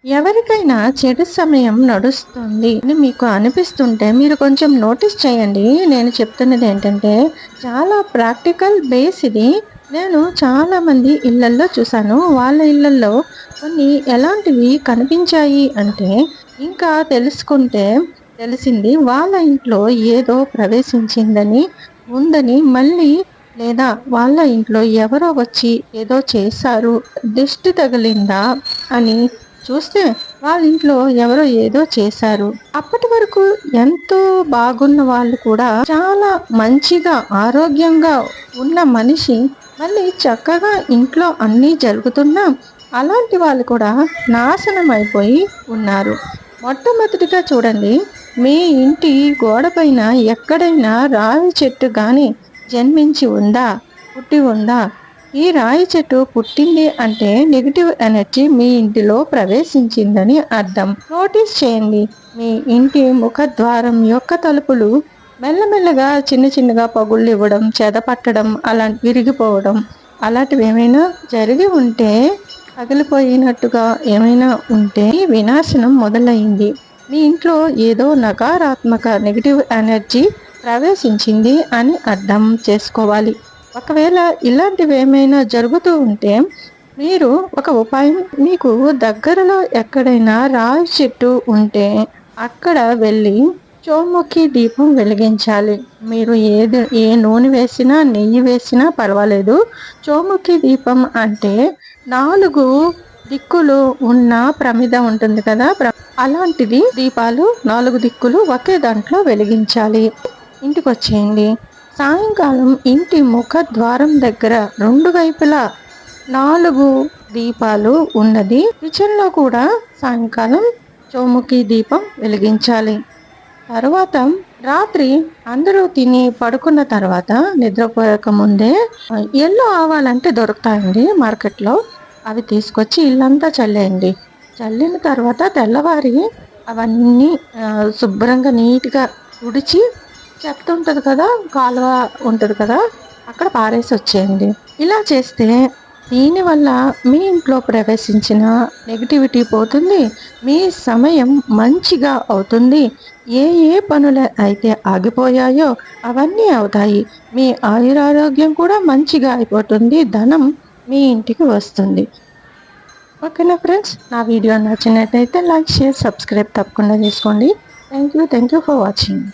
ఎవరికైనా చెడు సమయం నడుస్తుంది అని మీకు అనిపిస్తుంటే మీరు కొంచెం నోటీస్ చేయండి. నేను చెప్తున్నది ఏంటంటే చాలా ప్రాక్టికల్ బేస్ ఇది. నేను చాలామంది ఇళ్లల్లో చూశాను. వాళ్ళ ఇళ్లల్లో కొన్ని ఎలాంటివి కనిపించాయి అంటే ఇంకా తెలుసుకుంటే తెలిసింది వాళ్ళ ఇంట్లో ఏదో ప్రవేశించిందని, ఉందని మళ్ళీ లేదా వాళ్ళ ఇంట్లో ఎవరో వచ్చి ఏదో చేశారు, దిష్టి తగిలిందా అని చూస్తే వాళ్ళ ఇంట్లో ఎవరో ఏదో చేశారు. అప్పటి వరకు ఎంతో బాగున్న వాళ్ళు కూడా చాలా మంచిగా ఆరోగ్యంగా ఉన్న మనిషి మళ్ళీ చక్కగా ఇంట్లో అన్నీ జరుగుతున్నా అలాంటి వాళ్ళు కూడా నాశనం అయిపోయి ఉన్నారు. మొట్టమొదటిగా చూడండి, మీ ఇంటి గోడ పైన ఎక్కడైనా రావి చెట్టు కానీ జన్మించి ఉందా, పుట్టి ఉందా? ఈ రాయి చెట్టు పుట్టింది అంటే నెగిటివ్ ఎనర్జీ మీ ఇంటిలో ప్రవేశించిందని అర్థం. నోటీస్ చేయండి, మీ ఇంటి ముఖద్వారం యొక్క తలుపులు మెల్లమెల్లగా చిన్న చిన్నగా పగుళ్ళు ఇవ్వడం, చెదపట్టడం, అలా విరిగిపోవడం అలాంటివి ఏమైనా జరిగి ఉంటే, పగిలిపోయినట్టుగా ఏమైనా ఉంటే ఈ వినాశనం మొదలైంది. మీ ఇంట్లో ఏదో నకారాత్మక నెగిటివ్ ఎనర్జీ ప్రవేశించింది అని అర్థం చేసుకోవాలి. ఒకవేళ ఇలాంటివి ఏమైనా జరుగుతూ ఉంటే మీరు ఒక ఉపాయం, మీకు దగ్గరలో ఎక్కడైనా రావి చెట్టు ఉంటే అక్కడ వెళ్ళి చోముఖి దీపం వెలిగించాలి. మీరు ఏ నూనె వేసినా నెయ్యి వేసినా పర్వాలేదు. చోముఖి దీపం అంటే 4 దిక్కులు ఉన్న ప్రమిద ఉంటుంది కదా, అలాంటిది దీపాలు 4 దిక్కులు ఒకే దాంట్లో వెలిగించాలి. ఇంటికి వచ్చేయండి. సాయంకాలం ఇంటి ముఖ ద్వారం దగ్గర 2 వైపులా 4 దీపాలు ఉన్నది కిచెన్లో కూడా సాయంకాలం చౌముఖి దీపం వెలిగించాలి. తర్వాత రాత్రి అందరూ తిని పడుకున్న తర్వాత నిద్రపోయక ముందే ఎల్లో ఆవాలంటే దొరుకుతాయండి మార్కెట్లో. అవి తీసుకొచ్చి ఇల్లంతా చల్లేయండి. చల్లిన తర్వాత తెల్లవారి అవన్నీ శుభ్రంగా నీట్గా తుడిచి, చెత్త ఉంటుంది కదా, కాలువ ఉంటుంది కదా, అక్కడ పారేసి వచ్చేయండి. ఇలా చేస్తే దీనివల్ల మీ ఇంట్లో ప్రవేశించిన నెగిటివిటీ పోతుంది, మీ సమయం మంచిగా అవుతుంది. ఏ పనులు అయితే ఆగిపోయాయో అవన్నీ అవుతాయి. మీ ఆయురారోగ్యం కూడా మంచిగా అయిపోతుంది. ధనం మీ ఇంటికి వస్తుంది. ఓకేనా ఫ్రెండ్స్, నా వీడియో నచ్చినట్టయితే లైక్, షేర్, సబ్స్క్రైబ్ తప్పకుండా చేసుకోండి. Thank you for watching.